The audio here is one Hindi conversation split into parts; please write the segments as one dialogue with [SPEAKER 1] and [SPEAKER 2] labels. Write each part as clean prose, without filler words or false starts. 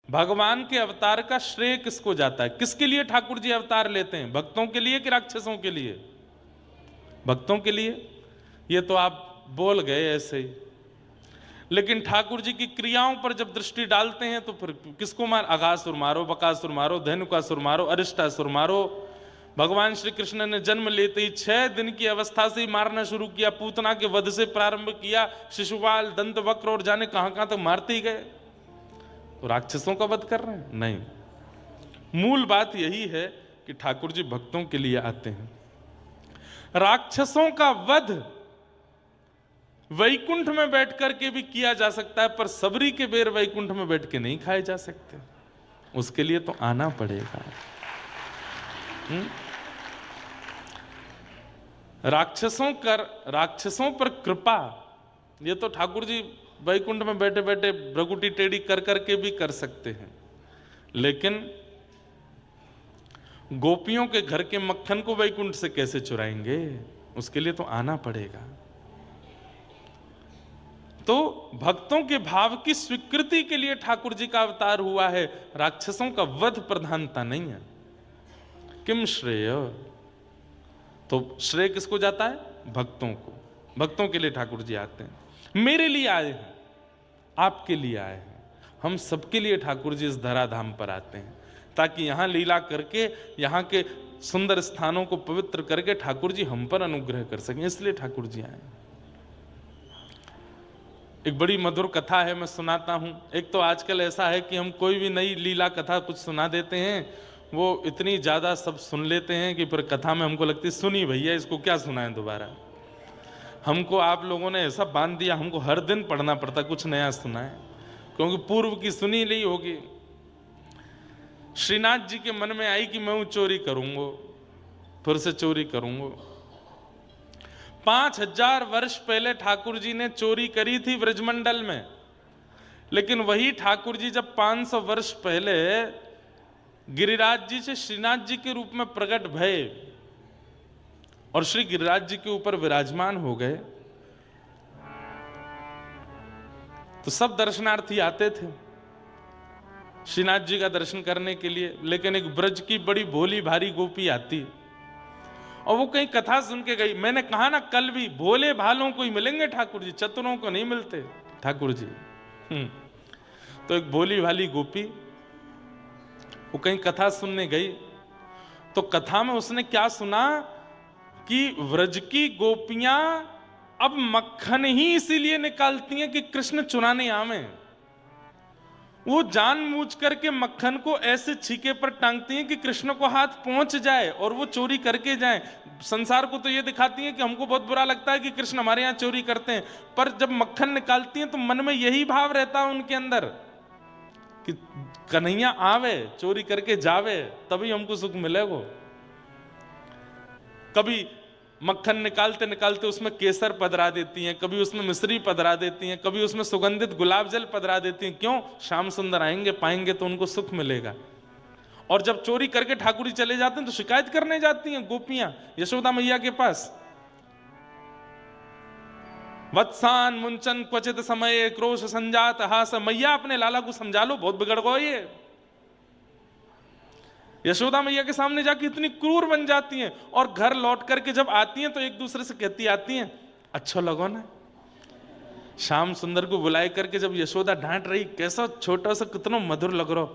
[SPEAKER 1] भगवान के अवतार का श्रेय किसको जाता है? किसके लिए ठाकुर जी अवतार लेते हैं? भक्तों के लिए कि राक्षसों के लिए? भक्तों के लिए। ये तो आप बोल गए ऐसे ही, लेकिन ठाकुर जी की क्रियाओं पर जब दृष्टि डालते हैं तो फिर किसको मार? अघासुर मारो, बकासुर मारो, धेनुकासुर मारो, अरिष्टासुर मारो। भगवान श्री कृष्ण ने जन्म लेते ही 6 दिन की अवस्था से ही मारना शुरू किया। पूतना के वध से प्रारंभ किया, शिशुपाल, दंतवक्र और जाने कहां कहां तक मारते ही गए। तो राक्षसों का वध कर रहे हैं? नहीं। मूल बात यही है कि ठाकुर जी भक्तों के लिए आते हैं। राक्षसों का वध वैकुंठ में बैठ करके भी किया जा सकता है, पर सबरी के बेर वैकुंठ में बैठ के नहीं खाए जा सकते। उसके लिए तो आना पड़ेगा। राक्षसों पर कृपा, ये तो ठाकुर जी वैकुंठ में बैठे बैठे भ्रगुटी टेढ़ी कर करके भी कर सकते हैं, लेकिन गोपियों के घर के मक्खन को वैकुंठ से कैसे चुराएंगे? उसके लिए तो आना पड़ेगा। तो भक्तों के भाव की स्वीकृति के लिए ठाकुर जी का अवतार हुआ है। राक्षसों का वध प्रधानता नहीं है। किम श्रेय, तो श्रेय किसको जाता है? भक्तों को। भक्तों के लिए ठाकुर जी आते हैं। मेरे लिए आए हैं, आपके लिए आए हैं, हम सबके लिए ठाकुर जी इस धराधाम पर आते हैं, ताकि यहां लीला करके, यहां के सुंदर स्थानों को पवित्र करके ठाकुर जी हम पर अनुग्रह कर सकें। इसलिए ठाकुर जी आए। एक बड़ी मधुर कथा है, मैं सुनाता हूं। एक तो आजकल ऐसा है कि हम कोई भी नई लीला कथा कुछ सुना देते हैं, वो इतनी ज्यादा सब सुन लेते हैं कि फिर कथा में हमको लगती है सुनी भैया, इसको क्या सुनाएं दोबारा। हमको आप लोगों ने ऐसा बांध दिया, हमको हर दिन पढ़ना पड़ता कुछ नया सुनाए, क्योंकि पूर्व की सुनी नहीं होगी। श्रीनाथ जी के मन में आई कि मैं चोरी करूंगा, फिर से चोरी करूंगा। 5000 वर्ष पहले ठाकुर जी ने चोरी करी थी ब्रजमंडल में, लेकिन वही ठाकुर जी जब 500 वर्ष पहले गिरिराज जी से श्रीनाथ जी के रूप में प्रकट भये और श्री गिरिराज जी के ऊपर विराजमान हो गए, तो सब दर्शनार्थी आते थे श्रीनाथ जी का दर्शन करने के लिए। लेकिन एक ब्रज की बड़ी भोली भारी गोपी आती और वो कहीं कथा सुन के गई। मैंने कहा ना कल भी, भोले भालों को ही मिलेंगे ठाकुर जी, चतुरों को नहीं मिलते ठाकुर जी। तो एक भोली भाली गोपी वो कहीं कथा सुनने गई, तो कथा में उसने क्या सुना कि व्रज की गोपियां अब मक्खन ही इसीलिए निकालती हैं कि कृष्ण चुराने आवे। वो जानबूझ करके मक्खन को ऐसे छीके पर टांगती हैं कि कृष्ण को हाथ पहुंच जाए और वो चोरी करके जाएं। संसार को तो ये दिखाती हैं कि हमको बहुत बुरा लगता है कि कृष्ण हमारे यहाँ चोरी करते हैं, पर जब मक्खन निकालती हैं तो मन में यही भाव रहता है उनके अंदर कि कन्हैया आवे, चोरी करके जावे, तभी हमको सुख मिलेगा। कभी मक्खन निकालते निकालते उसमें केसर पधरा देती हैं, कभी उसमें मिश्री पधरा देती हैं, कभी उसमें सुगंधित गुलाब जल पधरा देती हैं। क्यों? श्याम सुंदर आएंगे, पाएंगे तो उनको सुख मिलेगा। और जब चोरी करके ठाकुर जी चले जाते हैं तो शिकायत करने जाती हैं गोपियां यशोदा मैया के पास। वत्सान मुंचन क्वचित समय क्रोश संजात हास, मैया अपने लाला को समझा लो, बहुत बिगड़ गो ये। यशोदा मैया के सामने जाके इतनी क्रूर बन जाती हैं, और घर लौट करके जब आती हैं तो एक दूसरे से कहती आती हैं, अच्छा लगो ना। श्याम सुंदर को बुलाए करके जब यशोदा डांट रही, कैसा छोटा सा कितना मधुर लग रहा,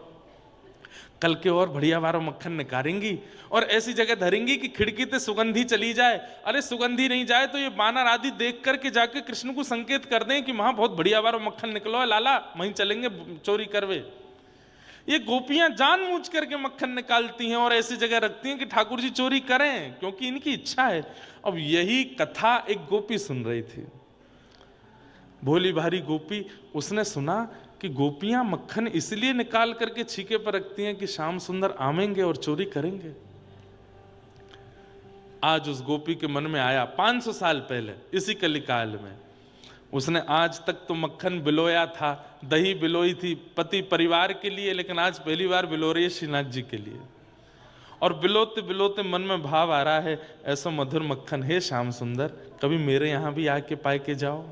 [SPEAKER 1] कल के और बढ़िया वारो मक्खन निकालेंगी और ऐसी जगह धरेंगी कि खिड़की से सुगंधी चली जाए। अरे सुगंधी नहीं जाए तो ये बानर आदि देख करके जाके कृष्ण को संकेत कर दें कि वहां बहुत बढ़िया वारो मक्खन निकलो है लाला, वहीं चलेंगे चोरी करवे। ये गोपियां जानबूझ करके मक्खन निकालती हैं और ऐसी जगह रखती हैं कि ठाकुर जी चोरी करें, क्योंकि इनकी इच्छा है। अब यही कथा एक गोपी सुन रही थी, भोली भारी गोपी। उसने सुना कि गोपियां मक्खन इसलिए निकाल करके छीके पर रखती हैं कि श्याम सुंदर आवेंगे और चोरी करेंगे। आज उस गोपी के मन में आया 500 साल पहले इसी कलिकाल में, उसने आज तक तो मक्खन बिलोया था, दही बिलोई थी पति परिवार के लिए, लेकिन आज पहली बार बिलो रही है श्रीनाथ जी के लिए। और बिलोते बिलोते मन में भाव आ रहा है, ऐसा मधुर मक्खन है श्याम सुंदर, कभी मेरे यहां भी आके पाए के जाओ।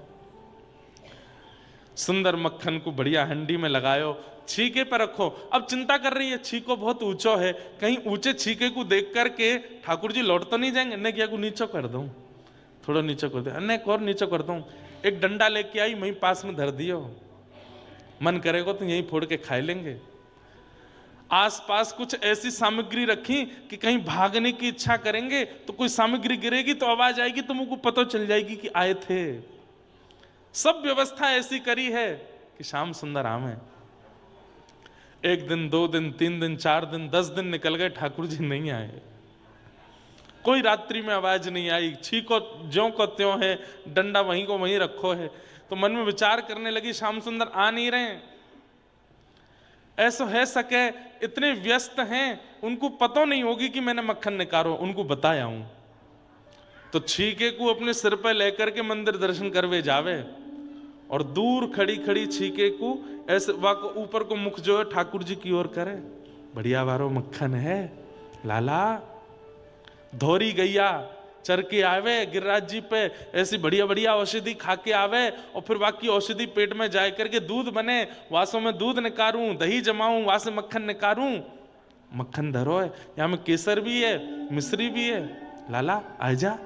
[SPEAKER 1] सुंदर मक्खन को बढ़िया हंडी में लगायो छीके पर रखो। अब चिंता कर रही है छीको बहुत ऊंचो है, कहीं ऊंचे छीके को देख करके ठाकुर जी लौट तो नहीं जाएंगे। ने क्या को नीचे कर दूं, थोड़ा नीचे कर दे, अन्य और नीचे कर दूं। एक डंडा लेके आई, वहीं पास में धर दियो, मन करेगा तो यहीं फोड़ के खा लेंगे। आसपास कुछ ऐसी सामग्री रखी कि कहीं भागने की इच्छा करेंगे तो कोई सामग्री गिरेगी तो आवाज आएगी तो मुझको पता चल जाएगी कि आए थे। सब व्यवस्था ऐसी करी है कि श्याम सुंदर आवे। एक दिन, 2 दिन, 3 दिन, 4 दिन, 10 दिन निकल गए, ठाकुर जी नहीं आए। कोई रात्रि में आवाज नहीं आई, छीको ज्यों को त्यों है, डंडा वहीं को वहीं रखो है। तो मन में विचार करने लगी श्याम सुंदर आ नहीं रहे, ऐसा है सके इतने व्यस्त हैं, उनको पता नहीं होगी कि मैंने मक्खन निकालो, उनको बताया हूं। तो छीके को अपने सिर पर लेकर के मंदिर दर्शन करवे जावे, और दूर खड़ी खड़ी छीके को ऐसे वाको ऊपर को मुख जो है ठाकुर जी की ओर करे, बढ़िया वारो मक्खन है लाला। धोरी गैया चर के आवे गिरिराज जी पे, ऐसी बढ़िया बढ़िया औषधि खा के आवे, और फिर बाकी औषधि पेट में जाए करके दूध बने, वासों में दूध निकारूं, दही जमाऊं, वहां से मक्खन निकारूं। मक्खन धरो है, यहां में केसर भी है, मिश्री भी है, लाला आ जा।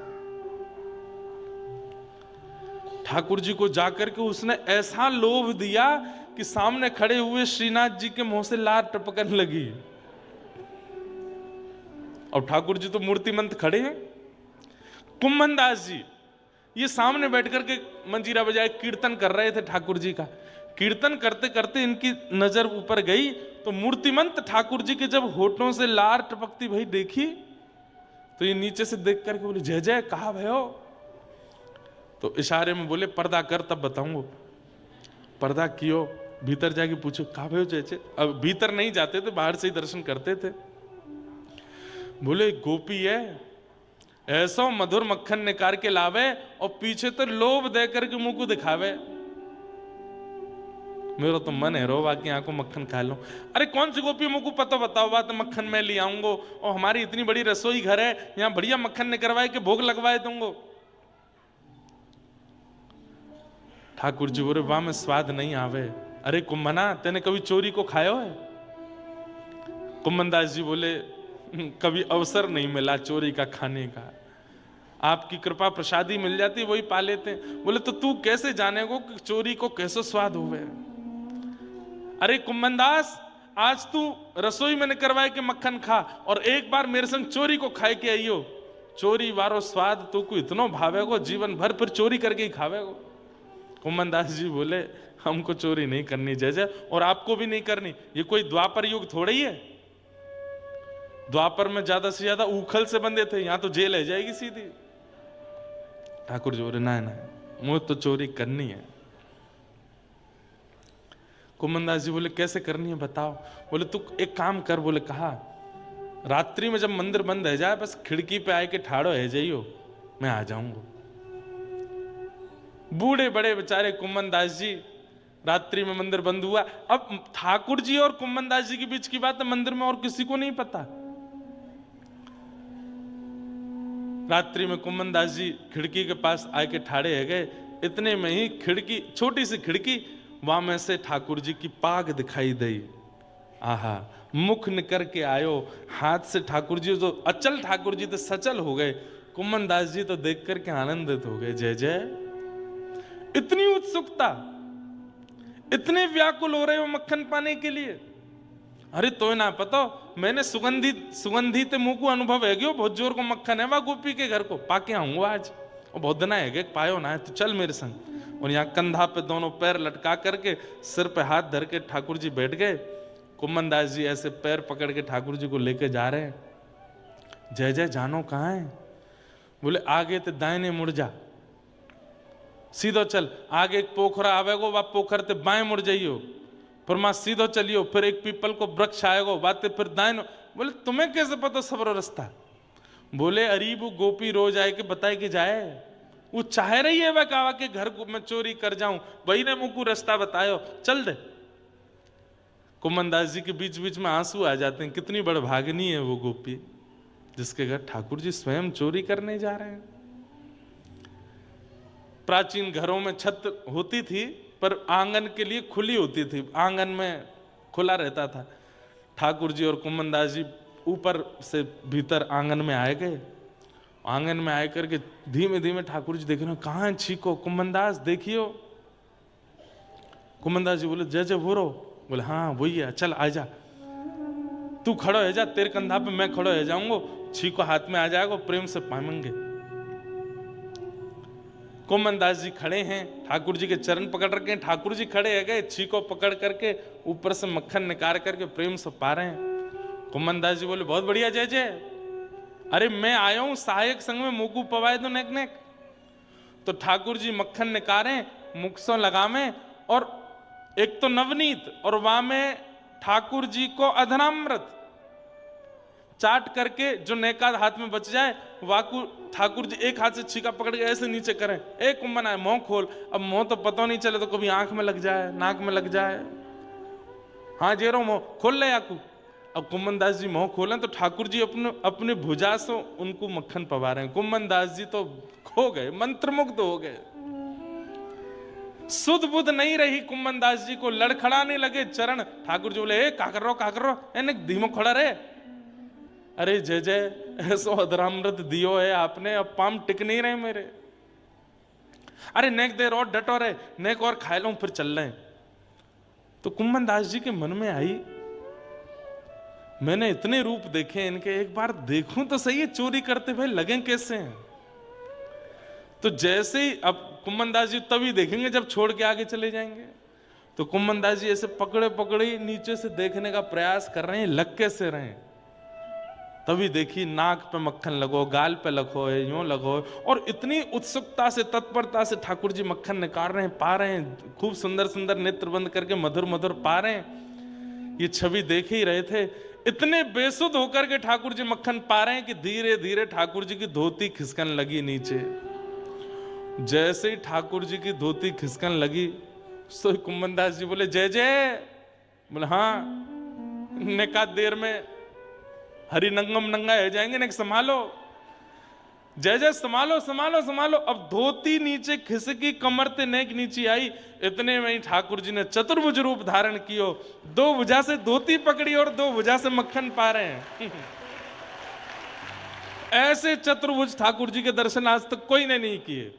[SPEAKER 1] ठाकुर जी को जाकर के उसने ऐसा लोभ दिया कि सामने खड़े हुए श्रीनाथ जी के मुंह से लार टपकने लगी। और ठाकुर जी तो मूर्तिमंत खड़े हैं। कुम्भन दास जी ये सामने बैठ करके मंजीरा बजाए कीर्तन कर रहे थे ठाकुर जी का। कीर्तन करते करते इनकी नजर ऊपर गई तो मूर्तिमंत ठाकुर जी के जब होठों से लार टपकती भाई देखी, तो ये नीचे से देख करके बोले जय जय, कहा भयो? तो इशारे में बोले पर्दा कर तब बताऊंगा। पर्दा कियो, भीतर जाके पूछो कहा भयो जय जय। अब भीतर नहीं जाते थे, बाहर से ही दर्शन करते थे। बोले गोपी है, ऐसा मधुर मक्खन निकाल के लावे और पीछे तो लोभ दे करके मुंह को दिखावे। मेरा तो मन है रो बाकी आंखों मक्खन खा लो। अरे कौन सी गोपी मुझको पता बताओ, बात मक्खन मैं ले आऊंगो, और हमारी इतनी बड़ी रसोई घर है, यहां बढ़िया मक्खन निकलवाए के भोग लगवाए दूंगो। ठाकुर जी बोले वाह में स्वाद नहीं आवे। अरे कुम्भना तेने कभी चोरी को खायो है? कुम्भन दास जी बोले कभी अवसर नहीं मिला चोरी का खाने का, आपकी कृपा प्रसादी मिल जाती वही पा लेते। बोले तो तू कैसे जानेगो कि चोरी को कैसे स्वाद होवे? अरे कुम्भन दास आज तू रसोई में करवाए के मक्खन खा और एक बार मेरे संग चोरी को खाए के आइयो, चोरी वारो स्वाद तू को इतनो भावेगो जीवन भर फिर चोरी करके ही खावेगो। कुम्भन दास जी बोले हमको चोरी नहीं करनी जय जय, और आपको भी नहीं करनी। ये कोई द्वापर युग थोड़ा ही है, द्वापर में ज्यादा से ज्यादा उखल से बंधे थे, यहां तो जेल है जाएगी सीधी। ठाकुर जी बोले ना ना मुझे तो चोरी करनी है। कुम्भन दास जी बोले कैसे करनी है बताओ? बोले तू एक काम कर। बोले कहा रात्रि में जब मंदिर बंद है जाए बस खिड़की पे आए के ठाड़ो है जाइयो, मैं आ जाऊंगा। बूढ़े बड़े बेचारे कुम्भन दास जी, रात्रि में मंदिर बंद हुआ। अब ठाकुर जी और कुम्भन दास जी के बीच की बात है, मंदिर में और किसी को नहीं पता। रात्रि में कुम्भन दास जी खिड़की के पास आके ठाड़े है गए, इतने में ही खिड़की, छोटी सी खिड़की, वहां में से ठाकुर जी की पाग दिखाई दी। आहा, मुख निकर के आयो, हाथ से ठाकुर जी तो अचल, ठाकुर जी तो सचल हो गए। कुम्भन दास जी तो देख करके आनंदित हो गए। जय जय, इतनी उत्सुकता, इतने व्याकुल हो रहे हो मक्खन पाने के लिए। अरे तो ना पता, मैंने सुगंधित मुंह को अनुभव है गयो, बहुत जोर को मक्खन है वह गोपी के घर को पाके आऊंगा आज, और बहुत दिन है पायो ना है तो चल मेरे संग। और यहाँ कंधा पे दोनों पैर लटका करके सिर पे हाथ धर के ठाकुर जी बैठ गए। कुम्भन दास जी ऐसे पैर पकड़ के ठाकुर जी को लेके जा रहे हैं। जय जय जानो कहाँ है? बोले आगे तो दाहिने मुड़ जा, सीधो चल, आगे एक पोखरा आवेगो, वह पोखर ते बाएं मुड़ जाइयो, फिर मां सीधो चलियो, फिर एक पीपल को वृक्ष आएगो, बातें फिर दाएं। बोले तुम्हें कैसे पता सबरो रास्ता? बोले अरे वो गोपी रोज आए के बताए कि जाए, वो चाह रही है वह कावा के घर को मैं चोरी कर जाऊं, वही ने मुझको रास्ता बतायो, चल दे। कुम्भन दास जी के बीच बीच में आंसू आ जाते हैं, कितनी बड़ भागनी है वो गोपी जिसके घर ठाकुर जी स्वयं चोरी करने जा रहे हैं। प्राचीन घरों में छत होती थी पर आंगन के लिए खुली होती थी, आंगन में खुला रहता था। ठाकुर जी और कुम्मन दास जी ऊपर से भीतर आंगन में आए गए। आंगन में आए करके धीमे धीमे ठाकुर जी देख रहे, कहाँ छीको? कुम्मन दास देखियो। कुम्मन दास जी बोले जय जय वो रो। बोले हाँ वही है, चल आजा, तू खड़ो है जा, तेरे कंधा पे मैं खड़ो है जाऊंगा, छीको हाथ में आ जाएगा, प्रेम से पाएंगे। कुम्मन दास जी खड़े हैं, ठाकुर जी के चरण पकड़ रखे हैं, ठाकुर जी खड़े है गए, छीको पकड़ करके ऊपर से मक्खन निकाल करके प्रेम से पा रहे हैं। कुम्मन दास जी बोले बहुत बढ़िया जय जय, अरे मैं आया हूं सहायक संग में मुकू पवाए दो नेक नेक। तो ठाकुर जी मक्खन निकारे, मुखसों लगावे, और एक तो नवनीत और वहां में ठाकुर जी को अधनामृत चाट करके जो नेका हाथ में बच जाए, वाकू ठाकुर जी एक हाथ से छीका पकड़ के ऐसे नीचे करें, ए कुम्मन आए मुंह खोल। अब मुंह तो पता नहीं चले तो कभी आंख में लग जाए, नाक में लग जाए। हाँ जेरो मुंह खोल ले याकू। अब कुम्मन दास जी मुंह खोलें तो ठाकुर जी अपने भुजा से उनको मक्खन पवा रहे हैं। कुम्मन दास जी तो खो गए, मंत्रमुग्ध हो गए, सुध बुध नहीं रही कुम्मन दास जी को, लड़खड़ाने लगे चरण। ठाकुर जी बोले का कर रो एने धीमो खड़ा रहे। अरे जय जय, ऐसो अधरामृत दियो है आपने, अब पाम टिक नहीं रहे मेरे। अरे नेक देर और डटो रहे, नेक और खा लो फिर चल रहे। तो कुम्मन दास जी के मन में आई, मैंने इतने रूप देखे इनके, एक बार देखूं तो सही है चोरी करते भाई लगे कैसे हैं। तो जैसे ही अब कुम्मन दास जी तभी देखेंगे जब छोड़ के आगे चले जाएंगे। तो कुम्मन दास जी ऐसे पकड़े पकड़े नीचे से देखने का प्रयास कर रहे हैं, लग कैसे रहे हैं। तभी देखी नाक पे मक्खन लगो, गाल पे लगो है, यूं लगो, और इतनी उत्सुकता से तत्परता से ठाकुर जी मक्खन निकाल रहे हैं, पा रहे हैं, खूब सुंदर सुंदर नेत्र बंद करके मधुर मधुर पा रहे हैं। ये छवि देख ही रहे थे, इतने बेसुध होकर के ठाकुर जी मक्खन पा रहे हैं कि धीरे धीरे ठाकुर जी की धोती खिसकन लगी नीचे। जैसे ही ठाकुर जी की धोती खिसकन लगी, सो कुम्मन दास जी बोले जय जय। बोले हाँ, नेका देर में हरि नंगम नंगा है जाएंगे, नेक संभालो। जय जय संभालो संभालो संभालो। अब धोती नीचे खिसकी, कमर ते नेक नीचे आई। इतने में ही ठाकुर जी ने चतुर्भुज रूप धारण कियो, दो भुजा से धोती पकड़ी और दो भुजा से मक्खन पा रहे हैं। ऐसे चतुर्भुज ठाकुर जी के दर्शन आज तक कोई ने नहीं किए।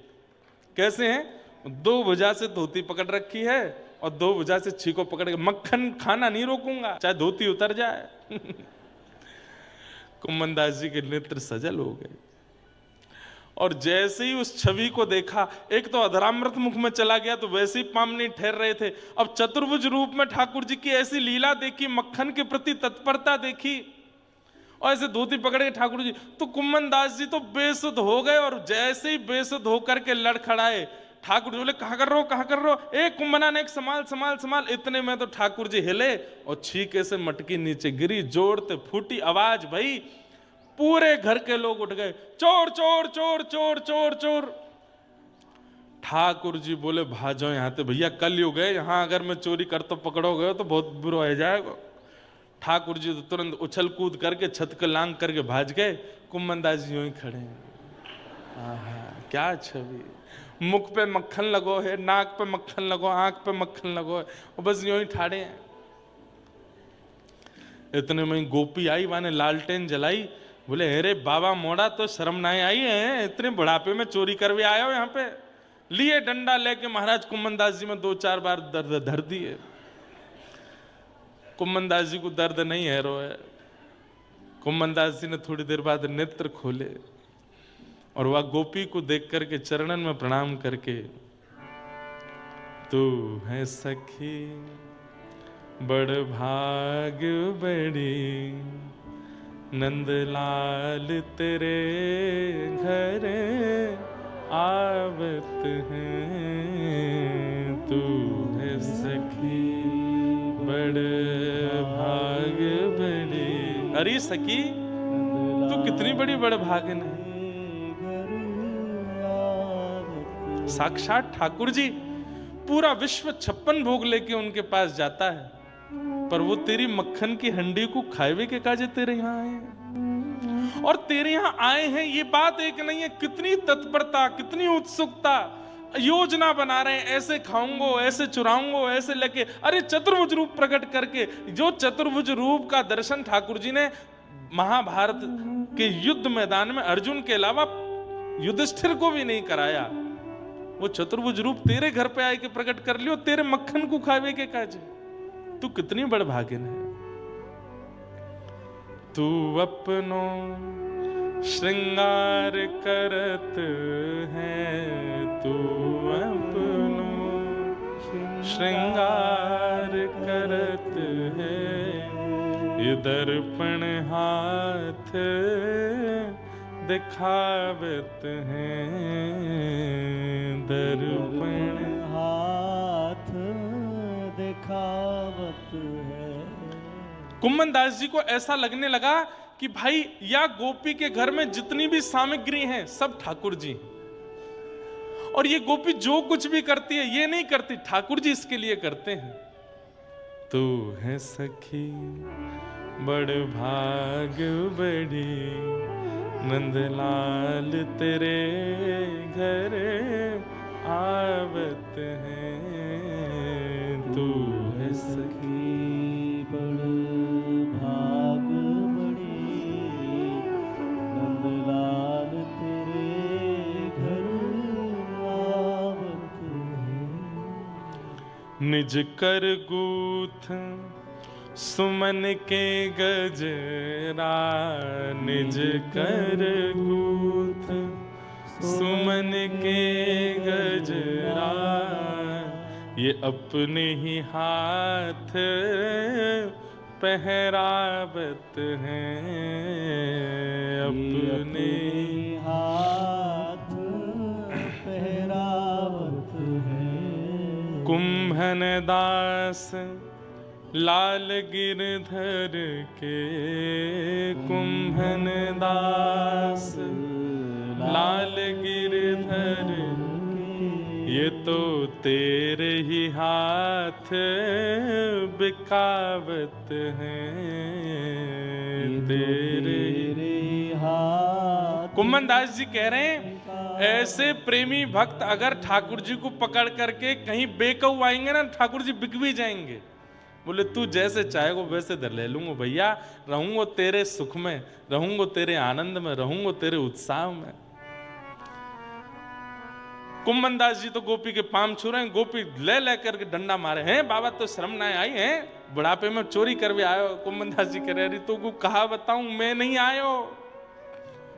[SPEAKER 1] कैसे हैं? दो भुजा से धोती पकड़ रखी है और दो भुजा से छीको पकड़ के मक्खन खाना नहीं रोकूंगा चाहे धोती उतर जाए। कुम्मन दास जी के नेत्र सजल हो गए, और जैसे ही उस छवि को देखा, एक तो अधरामृत मुख में चला गया तो वैसे ही पाम नहीं ठहर रहे थे। अब चतुर्भुज रूप में ठाकुर जी की ऐसी लीला देखी, मक्खन के प्रति तत्परता देखी, और ऐसे धोती पकड़ के ठाकुर जी, तो कुम्मन दास जी तो बेसुध हो गए। और जैसे ही बेसुध होकर के लड़खड़ाए, ठाकुर जी बोले कहा कर रहे हो, ए कुम्मना ने एक संभाल संभाल संभाल। इतने में तो ठाकुर जी हिले और छीके से मटकी नीचे गिरी, जोड़ते फूटी आवाज भई, पूरे घर के लोग उठ गए, चोर चोर चोर चोर चोर चोर। ठाकुर जी बोले भाजो यहाँ ते भैया, कल युग है, यहाँ अगर मैं चोरी कर तो पकड़ोगे तो बहुत बुरा हो जाएगा। ठाकुर जी तो तुरंत उछल कूद करके छत के लांग करके भाज गए। कुम्मन दास जी यूं ही खड़े हैं। क्या छवि, मुख पे मक्खन लगो है, नाक पे मक्खन लगो, आंख पे मक्खन लगो है, और बस यूं ही ठाड़े हैं। इतने में गोपी आई, माने लालटेन जलाई। बोले अरे बाबा मोड़ा, तो शर्म ना आई है, इतने बुढ़ापे में चोरी करवे आए हो यहाँ पे। लिए डंडा लेके महाराज कुम्मन दास जी में 2-4 बार दर्द धर दिए। कुम्मन दास जी को दर्द नहीं है रोए। कुम्मन दास जी ने थोड़ी देर बाद नेत्र खोले और वह गोपी को देख करके चरणन में प्रणाम करके, तू है सखी बड़ भाग बड़ी, नंदलाल तेरे घर आवत हैं। तू है सखी बड़ भाग बड़ी। अरे सखी, तू कितनी बड़ी बड़ भागन है। साक्षात ठाकुर जी, पूरा विश्व 56 भोग लेके उनके पास जाता है, पर वो तेरी मक्खन की हंडी को खाए के काजे तेरे यहाँ आए हैं। और तेरे यहाँ आए हैं ये बात एक नहीं है, कितनी तत्परता, कितनी उत्सुकता। योजना बना रहे हैं, ऐसे खाऊंगो, ऐसे चुराऊंगो, ऐसे लेके, अरे चतुर्भुज रूप प्रकट करके, जो चतुर्भुज रूप का दर्शन ठाकुर जी ने महाभारत के युद्ध मैदान में अर्जुन के अलावा युधिष्ठिर को भी नहीं कराया, वो चतुर्भुज रूप तेरे घर पे आए के प्रकट कर लियो, तेरे मक्खन को खावे के काजे। तू कितनी बड़ भागिन है। तू अपनो श्रृंगार करत है, तू अपनो श्रृंगार करत है, ये दर्पण हाथ दिखावत है, दर्पण
[SPEAKER 2] हाथ दिखावत है।
[SPEAKER 1] कुम्मन दास जी को ऐसा लगने लगा कि भाई या गोपी के घर में जितनी भी सामग्री हैं सब ठाकुर जी, और ये गोपी जो कुछ भी करती है ये नहीं करती, ठाकुर जी इसके लिए करते हैं। तू है सखी बड़ भाग बड़ी, नंदलाल तेरे घर आवत है, तू है सखी
[SPEAKER 2] बड़ भाग बड़ी, नंदलाल तेरे घर आवत है।
[SPEAKER 1] निज कर गूथ सुमन के गजरा, निज कर गूथ सुमन के गजरा, ये अपने ही हाथ पहरावत हैं, अपने
[SPEAKER 2] हाथ पहरावत है।
[SPEAKER 1] कुम्भन दास लाल गिरधर के, कुम्भन दास लाल गिरधर, ये तो तेरे ही हाथ बिकावत हैं, तेरे
[SPEAKER 2] हाथ।
[SPEAKER 1] कुम्भन दास जी कह रहे हैं ऐसे प्रेमी भक्त अगर ठाकुर जी को पकड़ करके कहीं बेकऊ आएंगे ना, ठाकुर जी बिक भी जाएंगे। बोले तू जैसे चाहेगो वैसे धर ले लूंगा भैया, रहूंगो तेरे सुख में, रहूंगो तेरे आनंद में, रहूंगो तेरे उत्साह में। कुम्भन दास जी तो गोपी के पाम छू रहे हैं, गोपी ले ले करके डंडा मारे हैं, बाबा तो शर्म ना आई है, बुढ़ापे में चोरी करवे आयो। कुम्भन दास जी कह रहे अरे तू को कहा बताऊं, मैं नहीं आयो,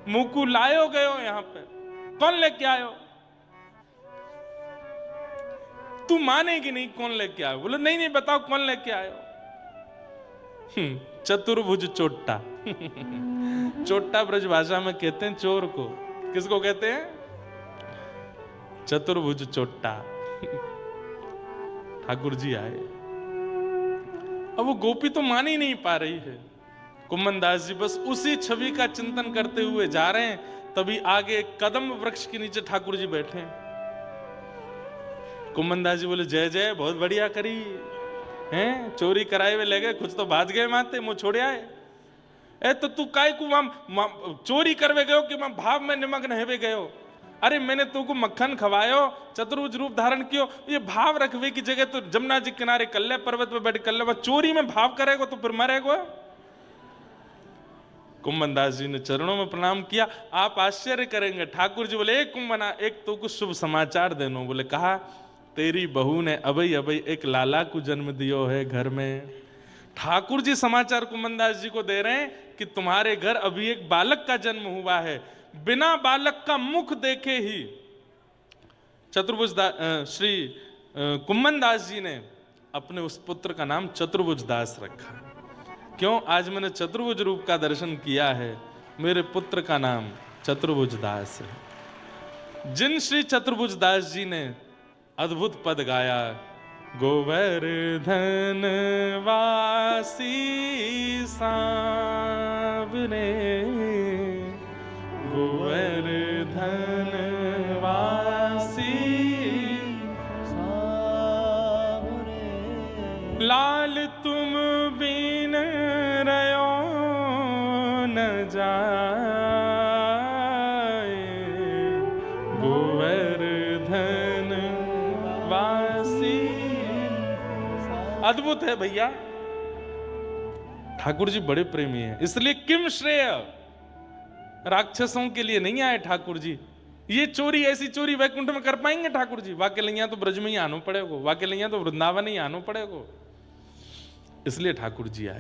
[SPEAKER 1] मुकु लायो गयो, यहाँ पे कौन लेके आयो, तू मानेगी नहीं कौन लेके आयो। बोले नहीं नहीं बताओ कौन लेके आयो। चतुर्भुज चोट्टा चोट्टा ब्रज भाषा में कहते हैं चोर को, किसको कहते हैं? चतुर्भुज चोट्टा। ठाकुर जी आए, अब वो गोपी तो मान ही नहीं पा रही है। कुम्भन दास जी बस उसी छवि का चिंतन करते हुए जा रहे हैं, तभी आगे कदम वृक्ष के नीचे ठाकुर जी बैठे हैं। कुम्भन दास जी बोले जय जय, बहुत बढ़िया करी हैं, चोरी कराए हुए ले गए, कुछ तो भाज गए माते, मुंह छोड़े आए। ए तो तू काय को चोरी करवे गयो कि मैं भाव में निमग्न हेवे गयो? अरे मैंने तुमको मक्खन खवायो, चतुर्भुज रूप धारण कियो, ये भाव रखवे की जगह तो जमुना जी किनारे कल्ले पर्वत पे बैठ कल्ले, चोरी में भाव करेगो तो फिर मरेगो। कुम्भन दास जी ने चरणों में प्रणाम किया। आप आश्चर्य करेंगे, ठाकुर जी बोले एक कुम्भना, एक तो कुछ शुभ समाचार देनो। बोले कहा तेरी बहू ने अबई अबई एक लाला को जन्म दियो है घर में। ठाकुर जी समाचार कुम्भन दास जी को दे रहे हैं कि तुम्हारे घर अभी एक बालक का जन्म हुआ है। बिना बालक का मुख देखे ही चतुर्भुज श्री कुम्भन दास जी ने अपने उस पुत्र का नाम चतुर्भुज दास रखा। क्यों? आज मैंने चतुर्भुज रूप का दर्शन किया है, मेरे पुत्र का नाम चतुर्भुज दास है। जिन श्री चतुर्भुज दास जी ने अद्भुत पद गाया, गोवर्धन वासी सांवरे, गोवर्धन वासी सांवरे, लाल तुम बिन रयो न जाए, गोवर्धन अद्भुत है भैया। ठाकुर जी बड़े प्रेमी हैं, इसलिए किम श्रेय, राक्षसों के लिए नहीं आए ठाकुर जी। ये चोरी, ऐसी चोरी वैकुंठ में कर पाएंगे ठाकुर जी? वाके लिया तो ब्रज में ही आनो पड़ेगो, वाके लिया तो वृंदावन ही आनो पड़ेगो। इसलिए ठाकुर जी आए।